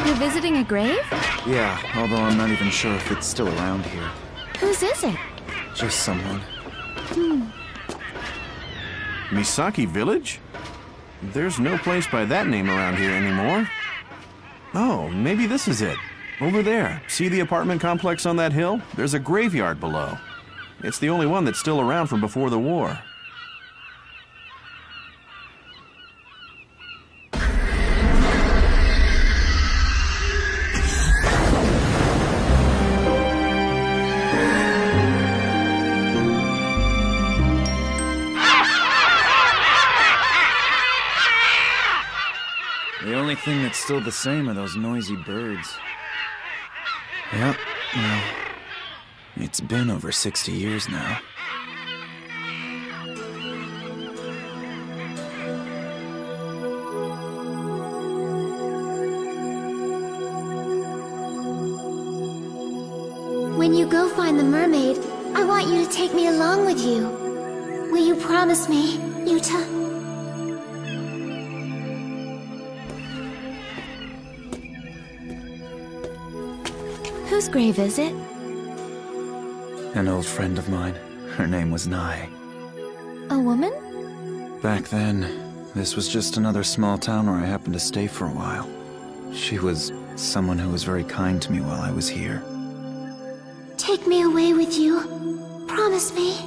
You're visiting a grave? Yeah, although I'm not even sure if it's still around here. Whose is it? Just someone. Misaki Village? There's no place by that name around here anymore. Oh, maybe this is it. Over there. See the apartment complex on that hill? There's a graveyard below. It's the only one that's still around from before the war. The only thing that's still the same are those noisy birds. Yep, well, it's been over 60 years now. When you go find the mermaid, I want you to take me along with you. Will you promise me, Yuta? Whose grave is it? An old friend of mine. Her name was Nai. A woman? Back then, this was just another small town where I happened to stay for a while. She was someone who was very kind to me while I was here. Take me away with you. Promise me.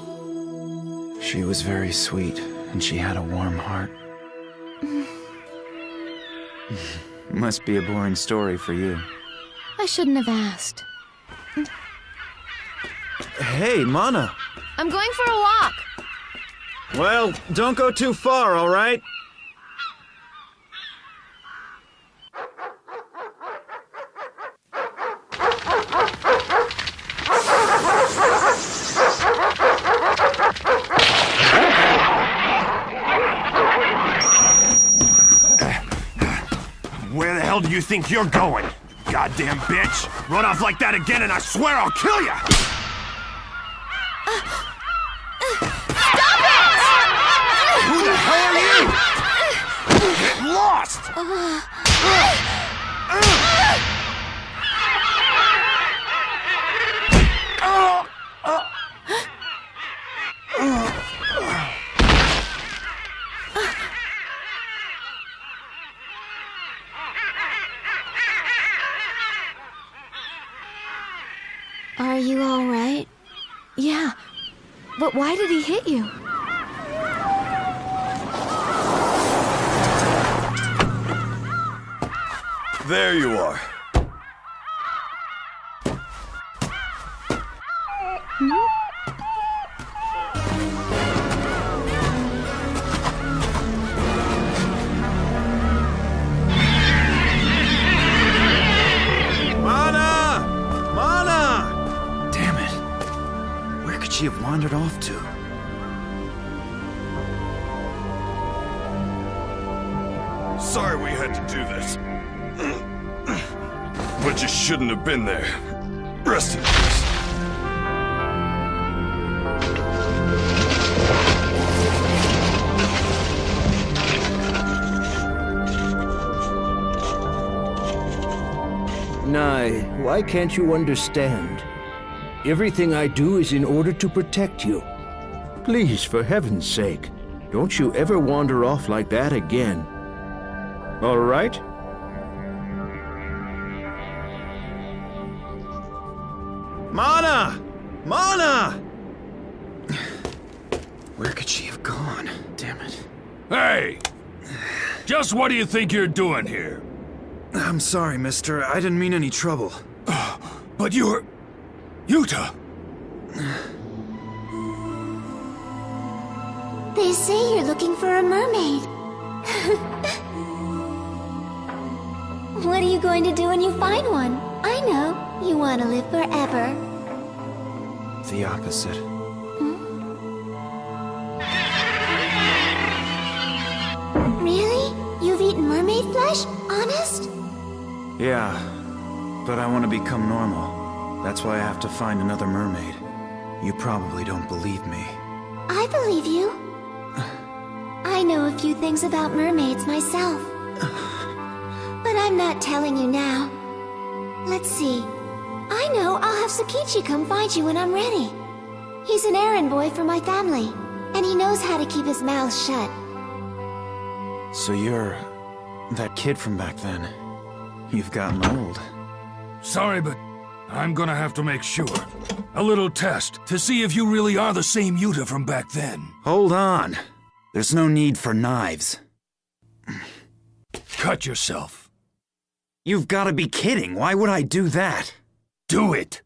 She was very sweet, and she had a warm heart. Must be a boring story for you. I shouldn't have asked. Hey, Mana! I'm going for a walk. Well, don't go too far, all right? Where the hell do you think you're going? Goddamn bitch! Run off like that again and I swear I'll kill you! Stop it! Who the hell are you? Get lost! Are you all right? Yeah. But why did he hit you? There you are. She have wandered off to? Sorry we had to do this. But you shouldn't have been there. Rest in peace. Nai, why can't you understand? Everything I do is in order to protect you. Please, for heaven's sake, don't you ever wander off like that again. All right? Mana! Mana! Where could she have gone? Damn it. Hey! Just what do you think you're doing here? I'm sorry, mister. I didn't mean any trouble. But you're... Yuta! They say you're looking for a mermaid. What are you going to do when you find one? I know. You want to live forever. The opposite. Really? You've eaten mermaid flesh? Honest? Yeah, but I want to become normal. That's why I have to find another mermaid. You probably don't believe me. I believe you. I know a few things about mermaids myself. But I'm not telling you now. Let's see. I know I'll have Tsukichi come find you when I'm ready. He's an errand boy for my family, and he knows how to keep his mouth shut. So you're that kid from back then. You've gotten old. Sorry, but I'm gonna have to make sure. A little test to see if you really are the same Yuta from back then. Hold on. There's no need for knives. Cut yourself. You've got to be kidding. Why would I do that? Do it!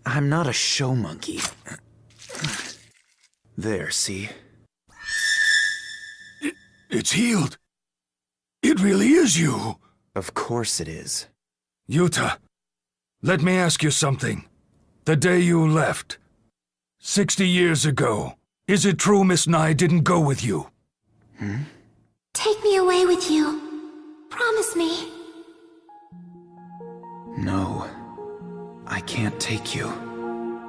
I'm not a show monkey. There, see? It's healed. It really is you. Of course it is. Yuta, let me ask you something. The day you left, 60 years ago, is it true Miss Nai didn't go with you? Take me away with you. Promise me. No. I can't take you.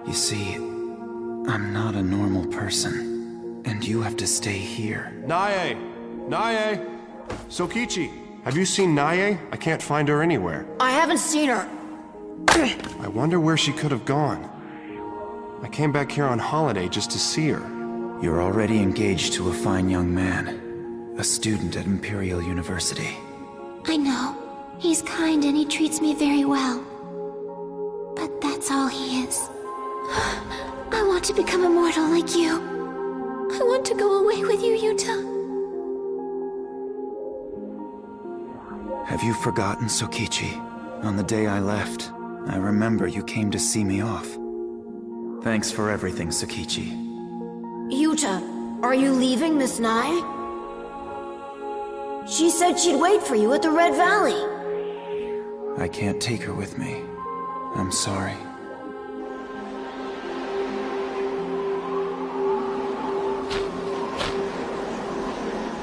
You see, I'm not a normal person. And you have to stay here. Nae! Nae! Sokichi, have you seen Nae? I can't find her anywhere. I haven't seen her. I wonder where she could have gone. I came back here on holiday just to see her. You're already engaged to a fine young man. A student at Imperial University. I know. He's kind and he treats me very well. But that's all he is. I want to become immortal like you. I want to go away with you, Yuta. Have you forgotten, Sokichi? On the day I left, I remember you came to see me off. Thanks for everything, Tsukichi. Yuta, are you leaving Miss Nai? She said she'd wait for you at the Red Valley. I can't take her with me. I'm sorry.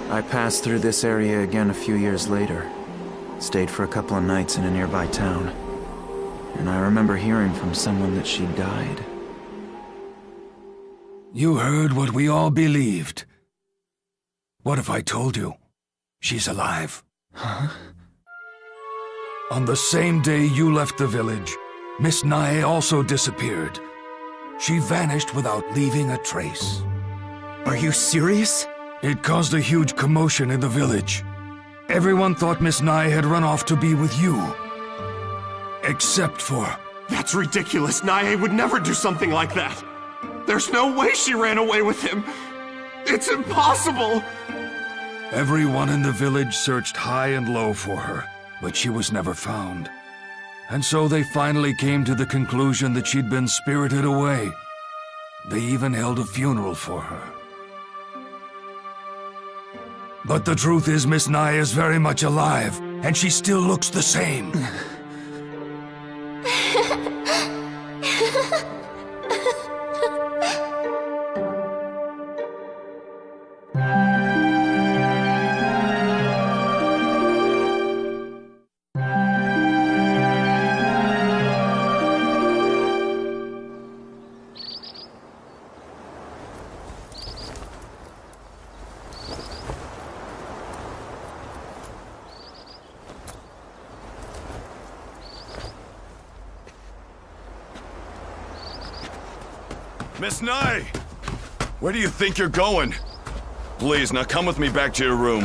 I passed through this area again a few years later. Stayed for a couple of nights in a nearby town. And I remember hearing from someone that she died. You heard what we all believed. What if I told you she's alive? Huh? On the same day you left the village, Miss Nai also disappeared. She vanished without leaving a trace. Are you serious? It caused a huge commotion in the village. Everyone thought Miss Nai had run off to be with you. Except for... That's ridiculous. Nae would never do something like that. There's no way she ran away with him. It's impossible. Everyone in the village searched high and low for her, but she was never found. And so they finally came to the conclusion that she'd been spirited away. They even held a funeral for her. But the truth is Miss Nai is very much alive, and she still looks the same. Miss Nai! Where do you think you're going? Please, now come with me back to your room.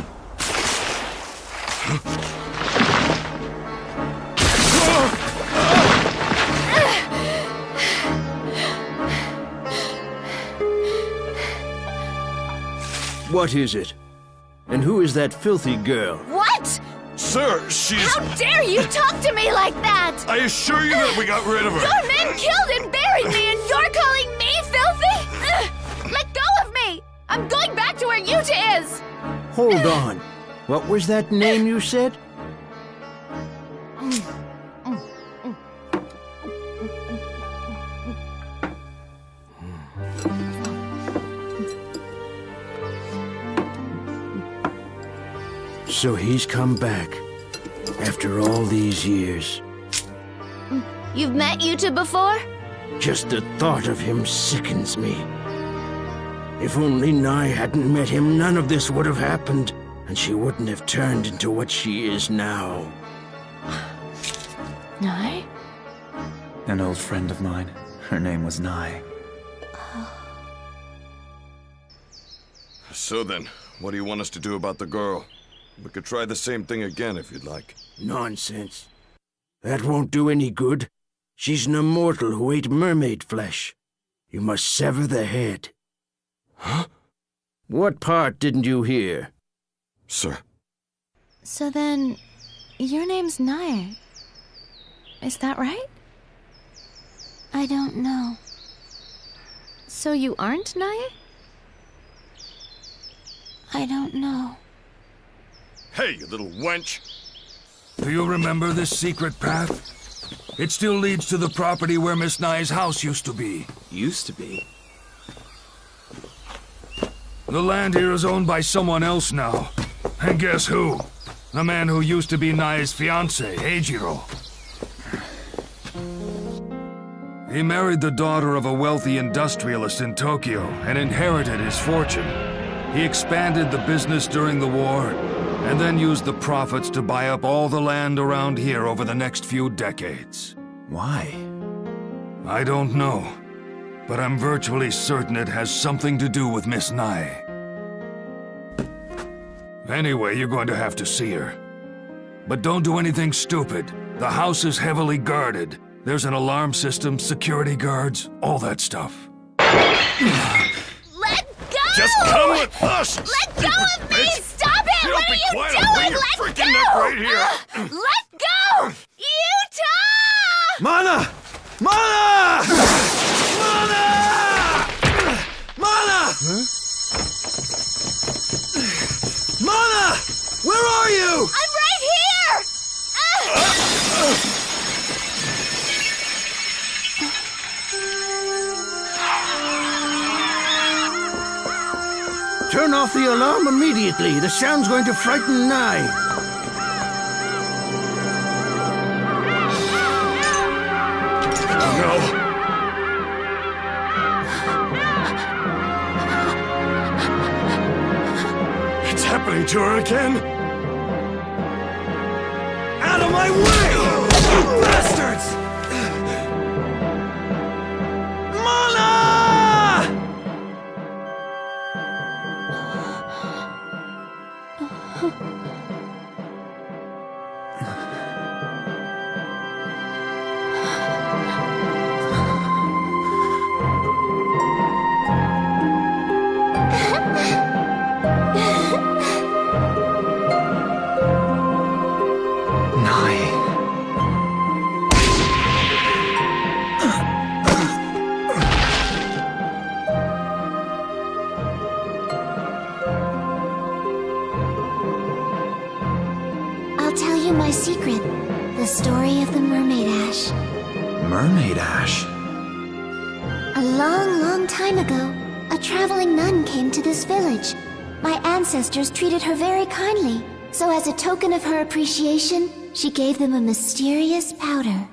What is it? And who is that filthy girl? What? Sir, she's... How dare you talk to me like that? I assure you that we got rid of her. Your men killed and buried me, and you're calling me filthy? Let go of me! I'm going back to where Yuta is! Hold on. What was that name you said? So he's come back, after all these years. You've met Yuta before? Just the thought of him sickens me. If only Nai hadn't met him, none of this would have happened. and she wouldn't have turned into what she is now. Nai? An old friend of mine. Her name was Nai. So then, what do you want us to do about the girl? We could try the same thing again if you'd like. Nonsense. That won't do any good. She's an immortal who ate mermaid flesh. You must sever the head. Huh? What part didn't you hear? Sir. So then, your name's Nai. Is that right? I don't know. So you aren't Nai? I don't know. Hey, you little wench! Do you remember this secret path? It still leads to the property where Miss Nai's house used to be. Used to be. The land here is owned by someone else now. And guess who? The man who used to be Nai's fiancé, Eijiro. He married the daughter of a wealthy industrialist in Tokyo and inherited his fortune. He expanded the business during the war, and then used the profits to buy up all the land around here over the next few decades. Why? I don't know, but I'm virtually certain it has something to do with Miss Nai. Anyway, you're going to have to see her. But don't do anything stupid. The house is heavily guarded. There's an alarm system, security guards, all that stuff. Let go! Just come with us! Let go of me! Bitch. Stop it! You What don't are be you quiet, doing? I'll bring your Let freaking go! neck right here. Let go! Utah! Mana! Mana! Mana! Mana! Huh? Mana! Where are you? I'm right here! Turn off the alarm immediately. The sound's going to frighten Nai. Oh no! It's happening to her again! Out of my way! You bastards! Mana! I'll tell you my secret. The story of the mermaid ash. Mermaid ash? A long, long time ago, a traveling nun came to this village. My ancestors treated her very kindly, so as a token of her appreciation, she gave them a mysterious powder.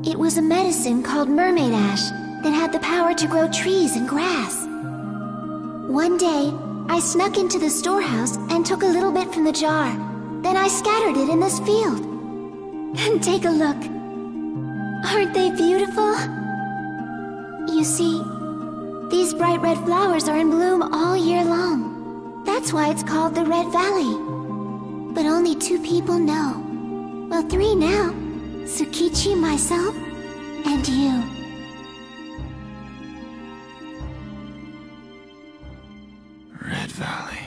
It was a medicine called mermaid ash that had the power to grow trees and grass. One day, I snuck into the storehouse and took a little bit from the jar. Then I scattered it in this field. And take a look. Aren't they beautiful? You see, these bright red flowers are in bloom all year long. That's why it's called the Red Valley. But only 2 people know. Well, 3 now. Tsukichi, myself, and you. Red Valley.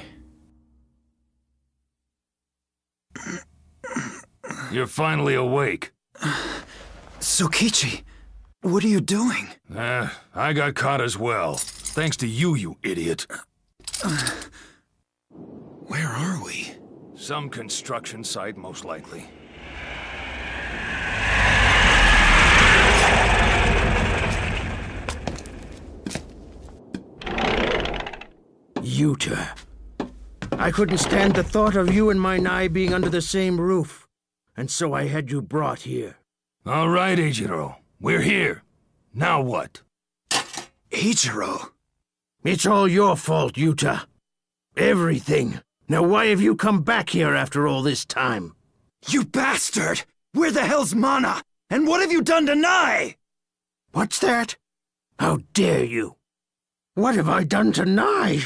You're finally awake. Tsukichi, what are you doing? I got caught as well. Thanks to you, you idiot. Where are we? Some construction site, most likely. Yuta. I couldn't stand the thought of you and my Nai being under the same roof, and so I had you brought here. All right, Eijiro. We're here. Now what? Eijiro? It's all your fault, Yuta. Everything. Now why have you come back here after all this time? You bastard! Where the hell's Mana? And what have you done to Nai? What's that? How dare you? What have I done to Nai?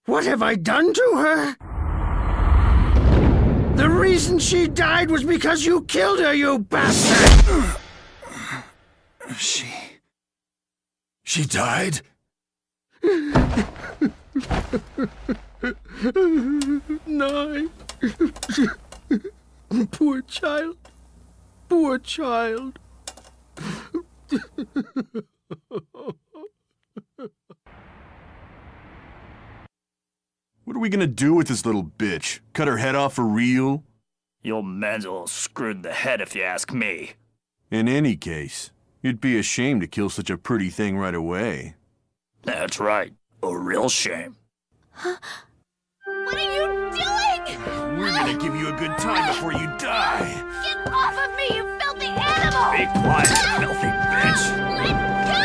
What have I done to her? The reason she died was because you killed her, you bastard! She died? Nai. Poor child. Poor child. What are we gonna do with this little bitch? Cut her head off for real? Your Menzel screwed the head if you ask me. In any case, you'd be ashamed to kill such a pretty thing right away. That's right. A real shame. What are you doing? We're gonna give you a good time before you die. Get off of me, you filthy animal! Be quiet, filthy bitch! Let go!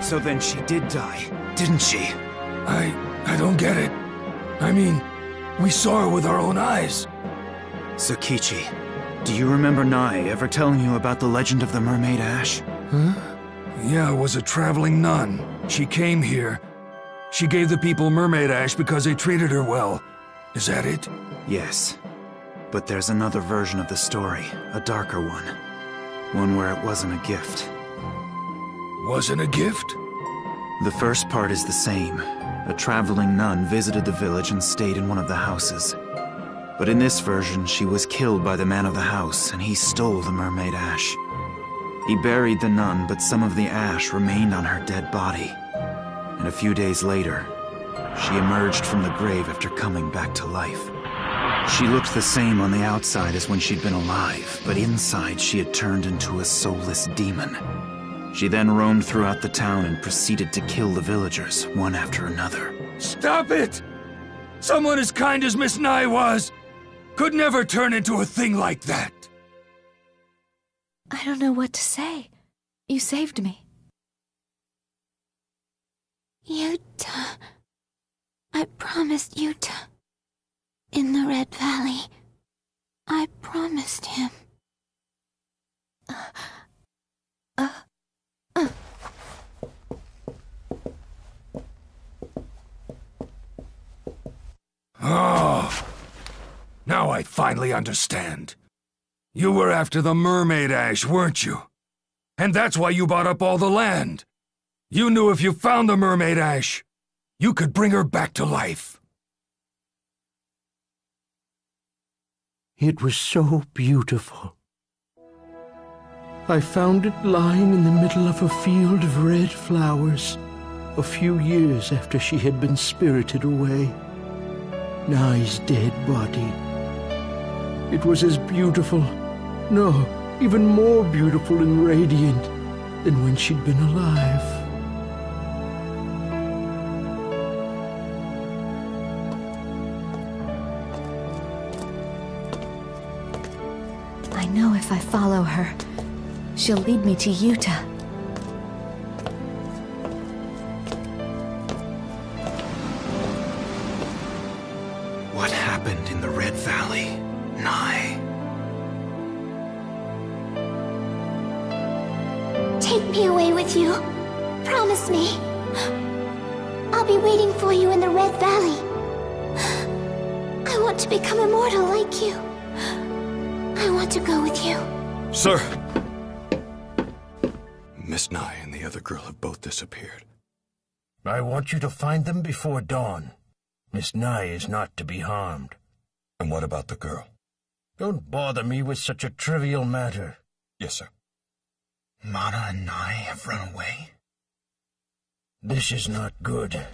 So then she did die, didn't she? I don't get it. I mean, we saw her with our own eyes. Sakichi, do you remember Nai ever telling you about the legend of the Mermaid Ash? Huh? Yeah, it was a traveling nun. She came here. She gave the people mermaid ash because they treated her well. Is that it? Yes. But there's another version of the story, a darker one. One where it wasn't a gift. Wasn't a gift? The first part is the same. A traveling nun visited the village and stayed in one of the houses. But in this version, she was killed by the man of the house, and he stole the mermaid ash. He buried the nun, but some of the ash remained on her dead body. And a few days later, she emerged from the grave after coming back to life. She looked the same on the outside as when she'd been alive, but inside she had turned into a soulless demon. She then roamed throughout the town and proceeded to kill the villagers, one after another. Stop it! Someone as kind as Miss Nai was could never turn into a thing like that. I don't know what to say. You saved me. Yuta. I promised Yuta. In the Red Valley. I promised him. Oh, now I finally understand. You were after the mermaid ash, weren't you? And that's why you bought up all the land. You knew if you found the mermaid ash, you could bring her back to life. It was so beautiful. I found it lying in the middle of a field of red flowers, a few years after she had been spirited away. Nai's dead body. It was as beautiful, no, even more beautiful and radiant than when she'd been alive. I know if I follow her, she'll lead me to Yuta. What happened in the Red Valley, Nai? Take me away with you. Promise me. I'll be waiting for you in the Red Valley. I want to become immortal like you. I want to go with you. Sir! Miss Nai and the other girl have both disappeared. I want you to find them before dawn. Miss Nai is not to be harmed. And what about the girl? Don't bother me with such a trivial matter. Yes, sir. Mana and Nai have run away? This is not good.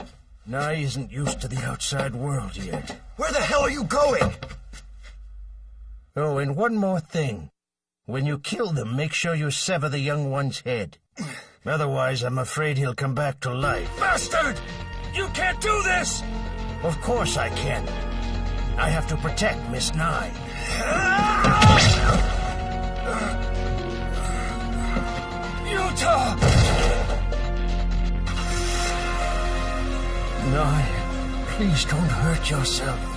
Nai isn't used to the outside world yet. Where the hell are you going? Oh, and one more thing. When you kill them, make sure you sever the young one's head. Otherwise, I'm afraid he'll come back to life. Bastard! You can't do this! Of course I can. I have to protect Miss Nai. Nye, please don't hurt yourself.